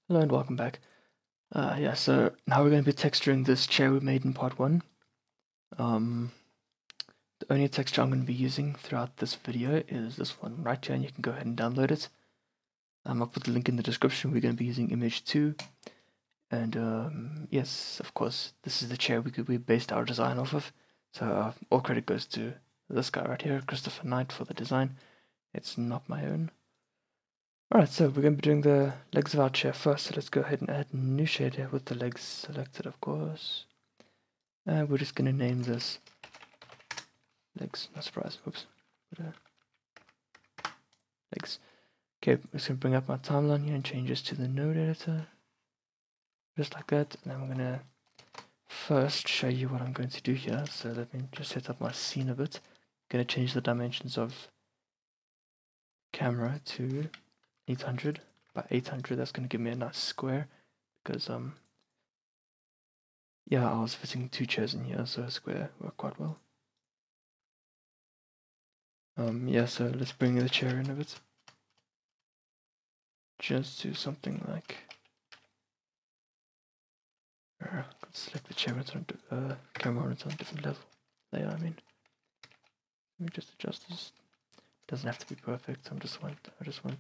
Hello and welcome back. So now we're going to be texturing this chair we made in part 1. The only texture I'm going to be using throughout this video is this one right here, and you can go ahead and download it. I'll put the link in the description. We're going to be using image 2. And yes, of course, this is the chair we based our design off of. So all credit goes to this guy right here, Christopher Knight, for the design. It's not my own. Alright, so we're going to be doing the legs of our chair first, so let's go ahead and add a new shade here with the legs selected, of course. And we're just going to name this legs, no surprise, oops. Legs. Okay, I'm just going to bring up my timeline here and change this to the node editor. Just like that, and then we're going to first show you what I'm going to do here. So let me just set up my scene a bit. I'm going to change the dimensions of camera to 800 by 800. That's going to give me a nice square because yeah, I was fitting 2 chairs in here, so a square worked quite well. Yeah, so let's bring the chair in a bit. Just do something like select the chair on camera on a different level. There, I mean. Let me just adjust this. It doesn't have to be perfect. I just want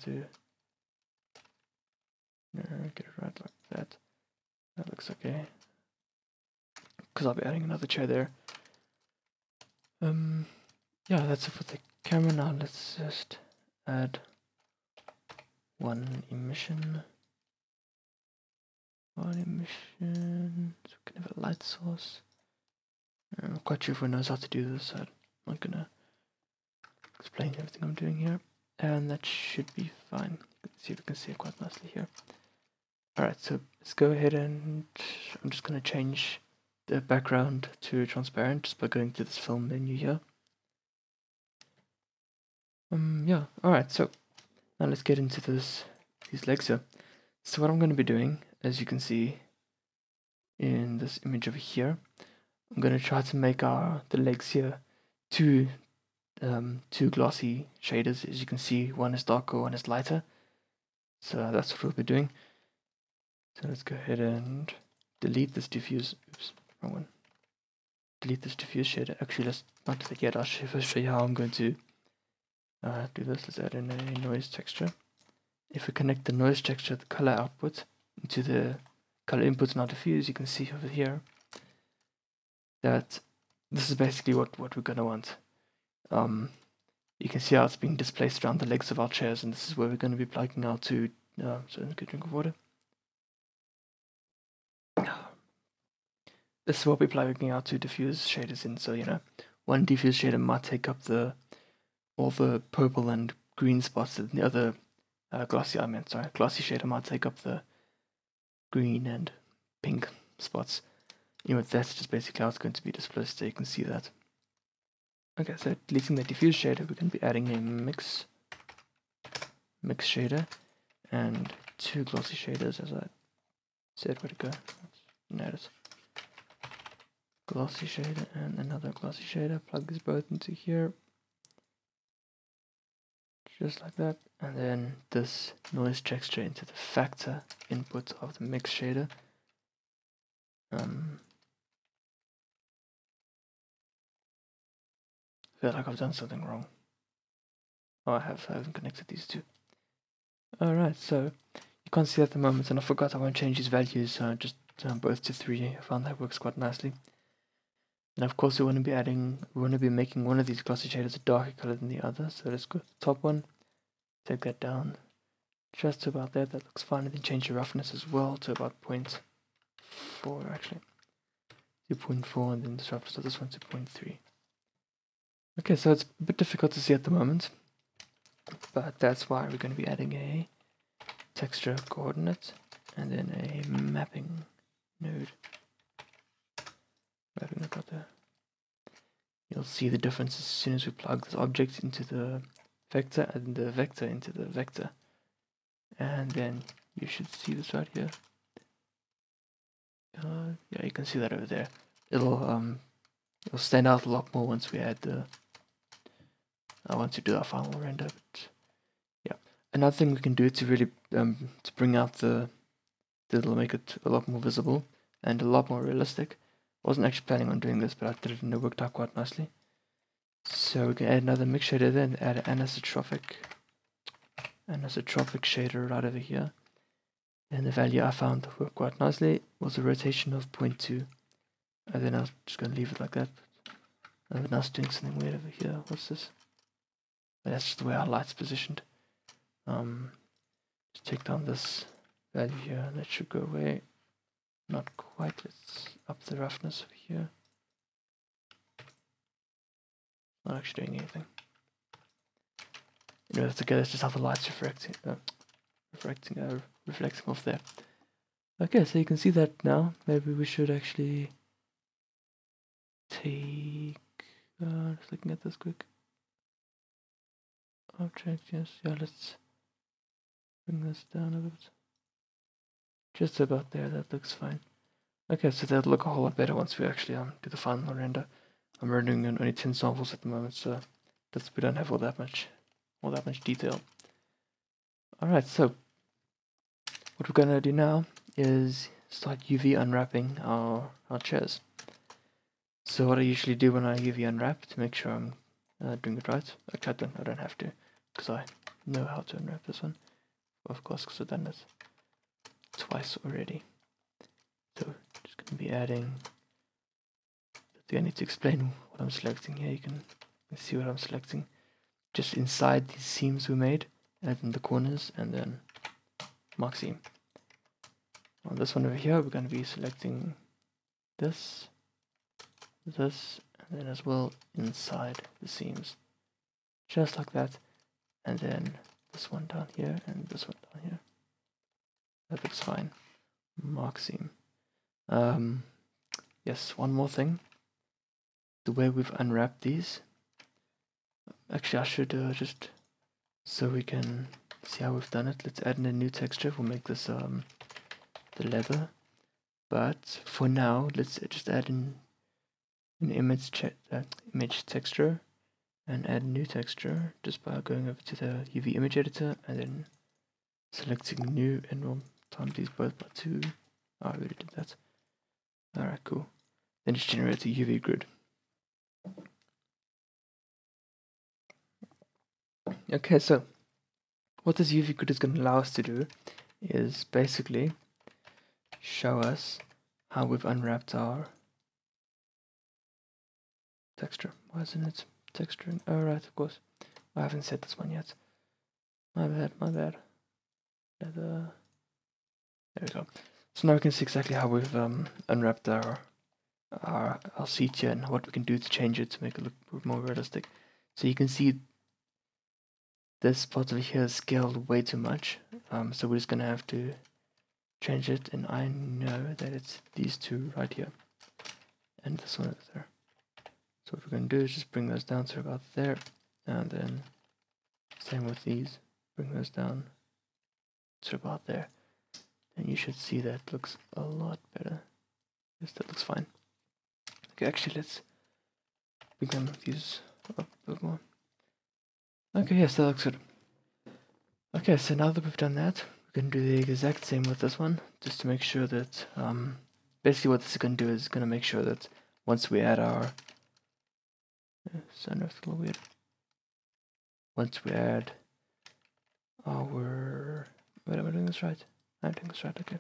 to get it right like that. That looks okay. Because I'll be adding another chair there. Yeah, that's it for the camera. Now let's just add one emission. So we can have a light source. I'm not quite sure if one knows how to do this, so I'm not gonna explain everything I'm doing here. And that should be fine. Let's see if we can see it quite nicely here. Alright, so let's go ahead and I'm just gonna change the background to transparent just by going to this film menu here. Yeah, alright, so now let's get into these legs here. So what I'm gonna be doing, as you can see in this image over here, I'm going to try to make the legs here two glossy shaders. As you can see, one is darker, one is lighter. So that's what we'll be doing. So let's go ahead and delete this diffuse. Oops, wrong one. Delete this diffuse shader. Actually, let's not do that yet. I'll first show you how I'm going to do this. Let's add in a noise texture. If we connect the noise texture, the color output, into the color input in our diffuse, you can see over here that this is basically what we're going to want. You can see how it's being displaced around the legs of our chairs, and this is where we're going to be plugging out to. So a good drink of water. This is what we're plugging out to diffuse shaders in. So one diffuse shader might take up all the purple and green spots, and the other glossy shader might take up the green and pink spots. That's just basically how it's going to be displaced. So you can see that. Okay, so deleting the diffuse shader, we're going to be adding a mix shader and 2 glossy shaders, as I said. Where to go? Notice. Glossy shader and another glossy shader. Plug these both into here, just like that. And then this noise texture into the factor input of the mix shader. I feel like I've done something wrong. Oh, I haven't connected these two. Alright, so you can't see at the moment, and I forgot I won't change these values, just both to 3. I found that works quite nicely. And of course we want to be making one of these glossy shaders a darker color than the other. So let's go to the top one, take that down just to about there. That looks fine. And then change the roughness as well to about 0.4 actually. 2.4, and then the roughness of this one to 0.3. Okay, so it's a bit difficult to see at the moment, but that's why we're going to be adding a texture coordinate and then a mapping node. Mapping node right there. You'll see the difference as soon as we plug this object into the vector and the vector into the vector. And then you should see this right here. Yeah, you can see that over there. It'll stand out a lot more once we add once you do our final render. But yeah, another thing we can do to really to bring out the It'll make it a lot more visible and a lot more realistic. I wasn't actually planning on doing this, but I did it and it worked out quite nicely. So we can add another mix shader there and add an anisotropic shader right over here. And the value I found worked quite nicely was a rotation of 0.2. And then I was just going to leave it like that. And now it's doing something weird over here. What's this? But that's just the way our light's positioned. Just take down this value here, and that should go away. Not quite. Let's up the roughness over here. Not actually doing anything. You know, that's okay. That's just how the light's reflecting off there. Okay, so you can see that now. Maybe we should actually take. Just looking at this quick. Object, yes, yeah. Let's bring this down a bit. Just about there. That looks fine. Okay, so that'll look a whole lot better once we actually do the final render. I'm rendering on only 10 samples at the moment, so we don't have all that much detail. Alright, so what we're gonna do now is start UV unwrapping our chairs. So what I usually do when I UV unwrap to make sure I'm doing it right, actually I don't have to, because I know how to unwrap this one, of course, because I've done it twice already. So just going to be adding. I need to explain what I'm selecting here. You can see what I'm selecting. Just inside these seams we made, add in the corners, and then mark seam. On this one over here, we're going to be selecting this, and then as well inside the seams, just like that, and then this one down here and this one down here. That looks fine. Mark seam. Yes, one more thing. The way we've unwrapped these. Actually, I should just so we can see how we've done it. Let's add in a new texture. We'll make this the leather. But for now, let's just add in an image texture and add a new texture just by going over to the UV image editor and then selecting new, and we'll times these both by 2. Oh, I already did that. Alright, cool. Then just generate a UV grid. Okay, so what this UV grid is going to allow us to do is basically show us how we've unwrapped our texture. Why isn't it texturing? Oh, right, of course. I haven't set this one yet. My bad. There we go. So now we can see exactly how we've unwrapped our seat here and what we can do to change it to make it look more realistic. So you can see this part over here is scaled way too much. So we're just gonna have to change it, and I know that it's these two right here and this one over there. So what we're gonna do is just bring those down to about there, and then same with these, bring those down to about there. And you should see that looks a lot better. Yes, that looks fine. Okay, actually let's bring these up a bit more. Okay, yes, that looks good. Okay, so now that we've done that, we're going to do the exact same with this one, just to make sure that, basically what this is going to do is going to make sure that once we add our, sound a little weird. Once we add our, wait, am I doing this right? I'm doing this right, okay.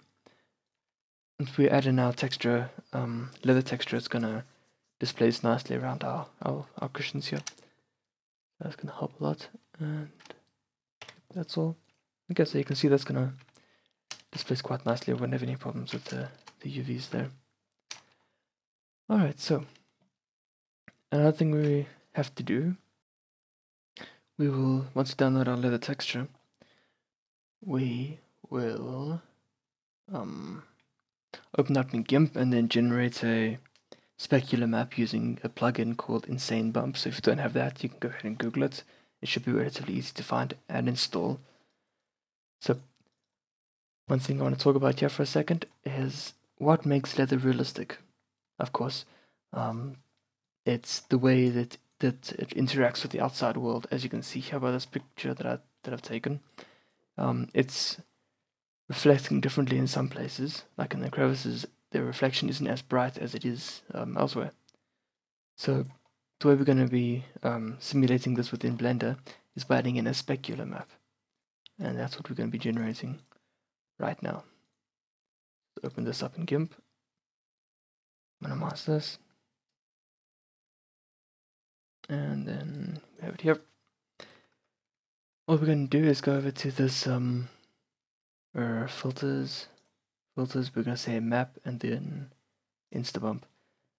Once we add in our texture, leather texture, it's going to displace nicely around our cushions here. That's going to help a lot, and that's all. Okay, so you can see that's going to displace quite nicely. We won't have any problems with the UVs there. Alright, so another thing we have to do, we will, once we download our leather texture, we will open up in GIMP and then generate a specular map using a plugin called Insane Bump. So if you don't have that, you can go ahead and Google it. It should be relatively easy to find and install. So one thing I want to talk about here for a second is what makes leather realistic. Of course, it's the way that it interacts with the outside world, as you can see here by this picture that I've taken. It's reflecting differently in some places, like in the crevices, the reflection isn't as bright as it is elsewhere. So the way we're going to be simulating this within Blender is by adding in a specular map. And that's what we're going to be generating right now. So open this up in GIMP, minimize this, and then we have it here. What we're going to do is go over to this filters, we're going to say map and then instabump.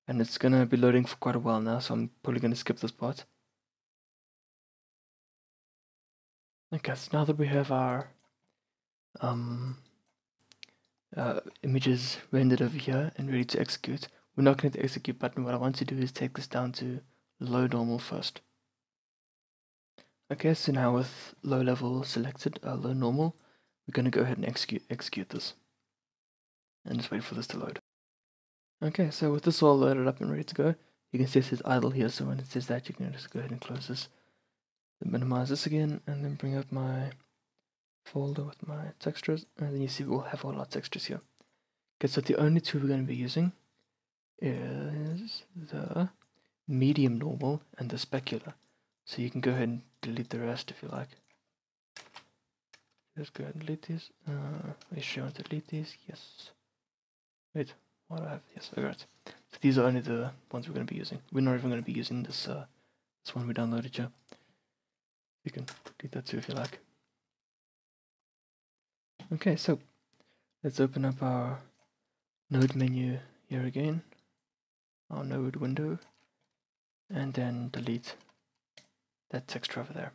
And it's going to be loading for quite a while now, so I'm probably going to skip this part. Okay, so now that we have our images rendered over here and ready to execute, we're not going to hit the execute button. What I want to do is take this down to low normal first. Okay, so now with low level selected, low normal, we're going to go ahead and execute this. And just wait for this to load. Okay, so with this all loaded up and ready to go, you can see it says idle here, so when it says that, you can just go ahead and close this. Then minimize this again, and then bring up my folder with my textures, and then you see we'll have all our textures here. Okay, so the only two we're going to be using is the medium normal and the specular. So you can go ahead and delete the rest if you like. Just go ahead and delete these. Make sure I delete these. Yes. Wait, what do I have? Yes, alright. So these are only the ones we're going to be using. We're not even going to be using this this one we downloaded here. You can delete that too if you like. Okay, so let's open up our node menu here again, our node window, and then delete that texture over there.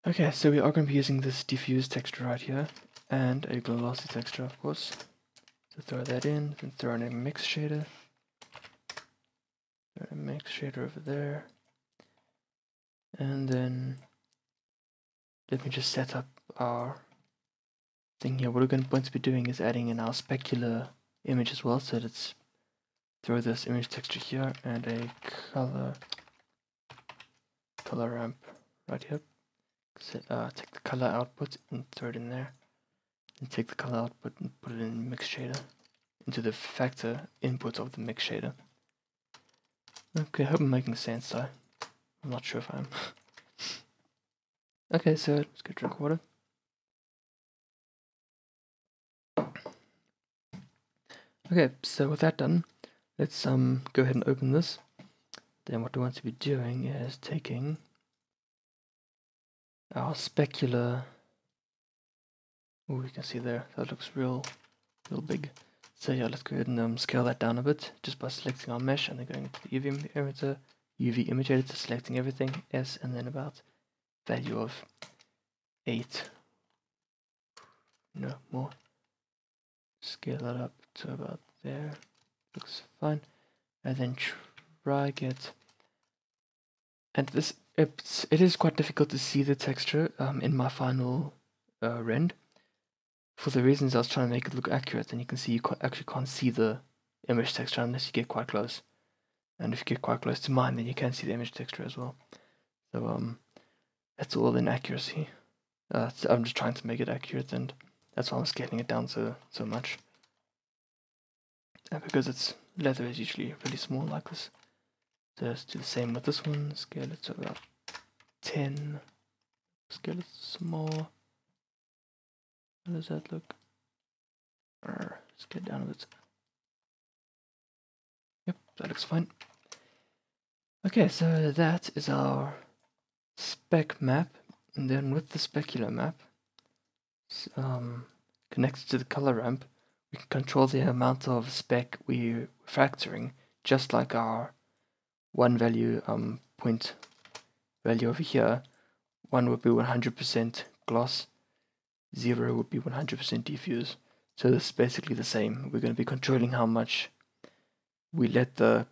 Okay, so we are going to be using this diffuse texture right here, and a glossy texture, of course. So throw that in, then throw in a mix shader. Throw a mix shader over there. And then let me just set up our thing here. What we're going to be doing is adding in our specular image as well. So let's throw this image texture here and a color ramp right here. So, take the color output and throw it in there. And take the color output and put it in mix shader into the factor input of the mix shader. Okay, I hope I'm making sense though. I'm not sure if I am. Okay, so let's go drink water. Okay, so with that done, let's go ahead and open this. Then what we want to be doing is taking our specular. Oh, you can see there, that looks real big. So yeah, let's go ahead and scale that down a bit just by selecting our mesh and then going to the UV image editor, selecting everything, S, and then about value of 8. No, more. Scale that up to about there. Looks fine. And then try get. And this it is quite difficult to see the texture in my final rend. For the reasons I was trying to make it look accurate, and you can see you actually can't see the image texture unless you get quite close. And if you get quite close to mine, then you can see the image texture as well. So that's all in accuracy. So I'm just trying to make it accurate, and that's why I'm scaling it down so much. And because its leather is usually really small like this. So let's do the same with this one. Scale it to about 10. Scale it some more. How does that look? Let's get down a bit. Yep, that looks fine. Okay, so that is our spec map, and then with the specular map connected to the color ramp, we can control the amount of spec we're factoring, just like our one value point value over here. 1 would be 100% gloss, 0 would be 100% diffuse. So this is basically the same. We're going to be controlling how much we let the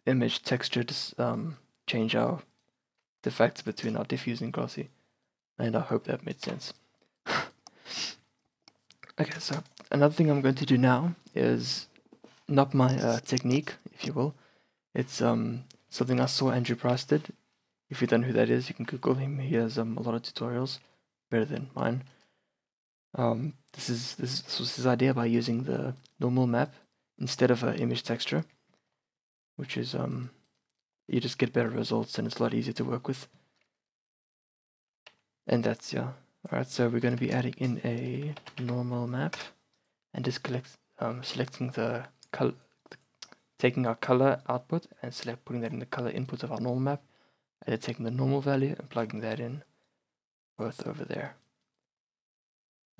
image texture change the factor between our diffuse and glossy. And I hope that made sense. Okay, so another thing I'm going to do now is not my technique, if you will. It's something I saw Andrew Price did. If you don't know who that is, you can Google him. He has a lot of tutorials, better than mine. This was his idea by using the normal map instead of an image texture, which is you just get better results and it's a lot easier to work with. And that's, yeah. Alright, so we're going to be adding in a normal map and just selecting the color, taking our color output and putting that in the color input of our normal map, and then taking the normal value and plugging that in both over there.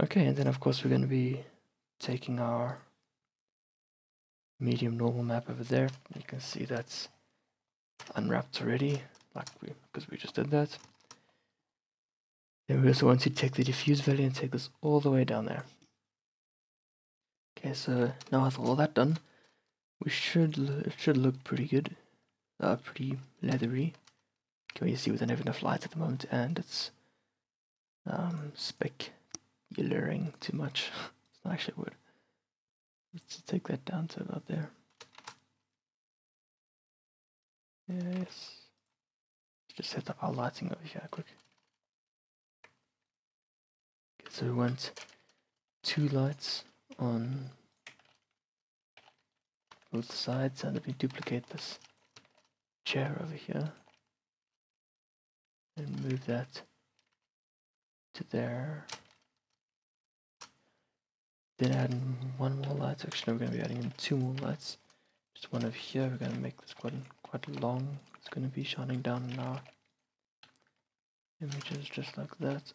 Okay, and then of course we're going to be taking our medium normal map over there. You can see that's unwrapped already, because we just did that. Then we also want to take the diffuse value and take this all the way down there. Okay, so now with all that done, it should look pretty good, pretty leathery. Can you see we don't have enough light at the moment, and it's specularing too much. It's not actually a word. Let's take that down to about there. Yes. Let's just set up our lighting over here quick. Okay, so we want 2 lights on both sides, and let me duplicate this chair over here and move that to there. Then add in 1 more light. Actually, we're going to be adding in 2 more lights. Just one over here. We're going to make this quite long. It's going to be shining down on our images just like that.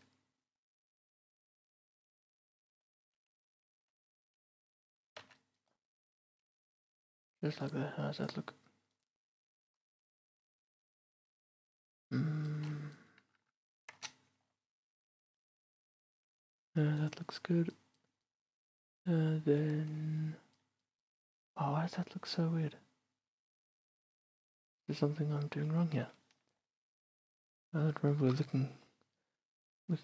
Just like that. How does that look? That looks good. Then... Oh, why does that look so weird? Is there something I'm doing wrong here? I don't remember looking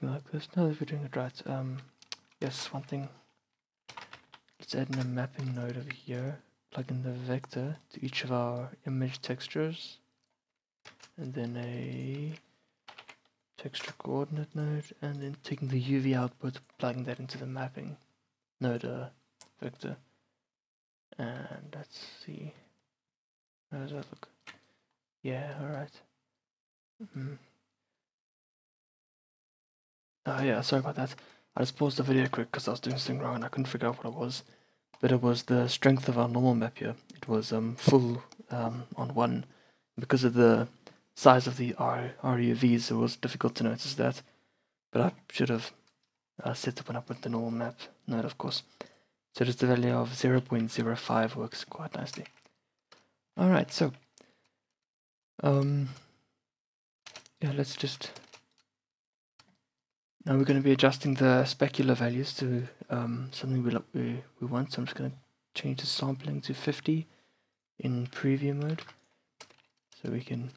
like this. Now that we're doing it right. Yes, one thing. Let's add in a mapping node over here. Plug in the vector to each of our image textures. And then a texture coordinate node, and then taking the UV output, plugging that into the mapping node vector. And let's see, how does that look? Yeah, alright. Oh yeah, sorry about that. I just paused the video quick because I was doing something wrong and I couldn't figure out what it was. But it was the strength of our normal map here. It was full on 1. Because of the size of the RUVs, it was difficult to notice that. But I should have set it up with the normal map node, of course. So just the value of 0.05 works quite nicely. Alright, so yeah, let's just... Now we're going to be adjusting the specular values to something we want. So I'm just going to change the sampling to 50 in preview mode, so we can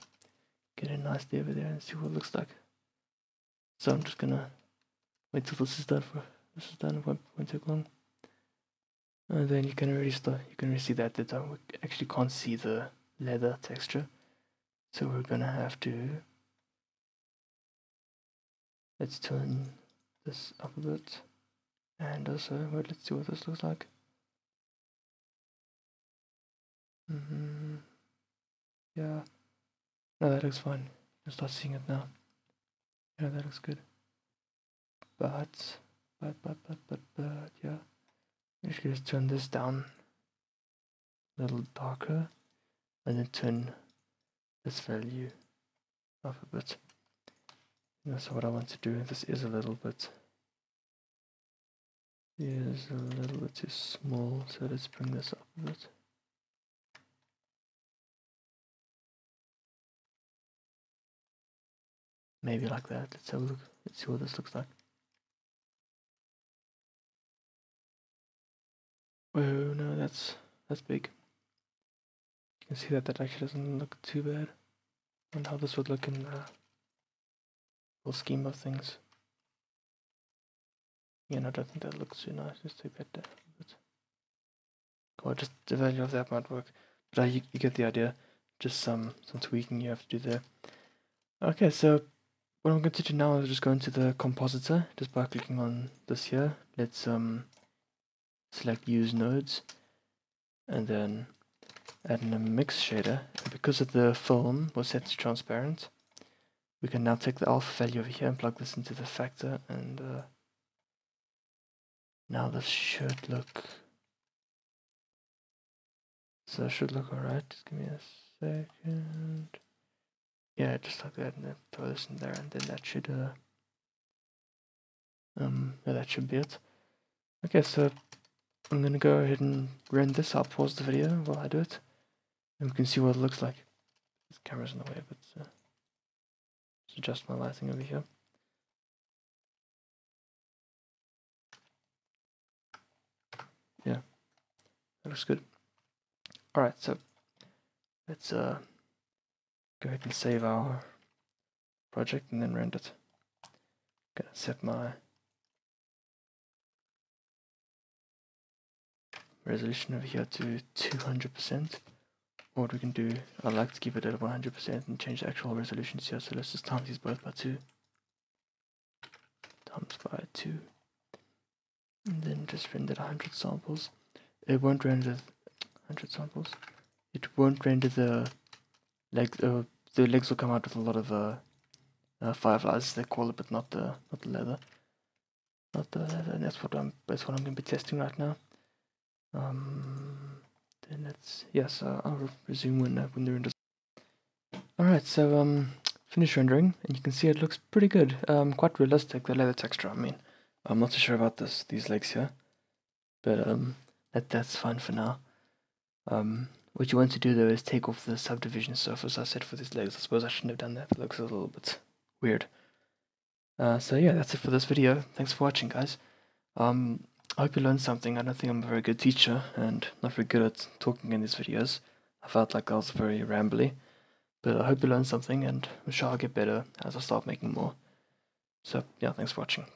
get it nicely over there and see what it looks like. So I'm just gonna wait till this is done. It won't take long. And then you can already see that we actually can't see the leather texture. So we're gonna have to, let's turn this up a bit, and also let's see what this looks like. Yeah, no, that looks fine. I'll start seeing it now. Yeah, that looks good. But yeah, actually just turn this down a little darker, and then turn this value up a bit. So what I want to do, this is a little bit too small, so let's bring this up a bit. Maybe like that. Let's have a look. Let's see what this looks like. Oh no, that's big. You can see that actually doesn't look too bad. I wonder how this would look in the whole scheme of things. Yeah, no, I don't think that looks too nice. Just take that down a bit. Or just the value of that might work. But you get the idea. Just some tweaking you have to do there. Okay, so what I'm going to do now is just go into the compositor just by clicking on this here. Let's select use nodes and then add in a mix shader. And because of the film was set to transparent, we can now take the alpha value over here and plug this into the factor, and now this should look, so it should look alright. Just give me a second. Yeah, just like that, and then throw this in there, and then that should yeah, that should be it. Okay, so I'm gonna go ahead and render this. I'll pause the video while I do it, and we can see what it looks like. This camera's in the way, but let's adjust my lighting over here. Yeah, that looks good. Alright, so let's go ahead and save our project and then render it. Gonna set my resolution over here to 200%. What we can do, I like to keep it at 100% and change the actual resolutions here. So let's just times these both by 2. Times by 2. And then just render 100 samples. It won't render 100 samples. It won't render the legs. The legs will come out with a lot of fireflies, they call it, but not the leather. Not the leather. And that's what I'm going to be testing right now. Then let's I'll resume when the render's. Alright, so finish rendering, and you can see it looks pretty good. Quite realistic, the leather texture. I mean, I'm not too sure about these legs here, but that's fine for now. What you want to do though is take off the subdivision surface I set for these legs. I suppose I shouldn't have done that. It looks a little bit weird. So yeah, that's it for this video. Thanks for watching, guys. I hope you learned something. I don't think I'm a very good teacher and not very good at talking in these videos. I felt like I was very rambly, but I hope you learned something, and I'm sure I'll get better as I start making more. So yeah, thanks for watching.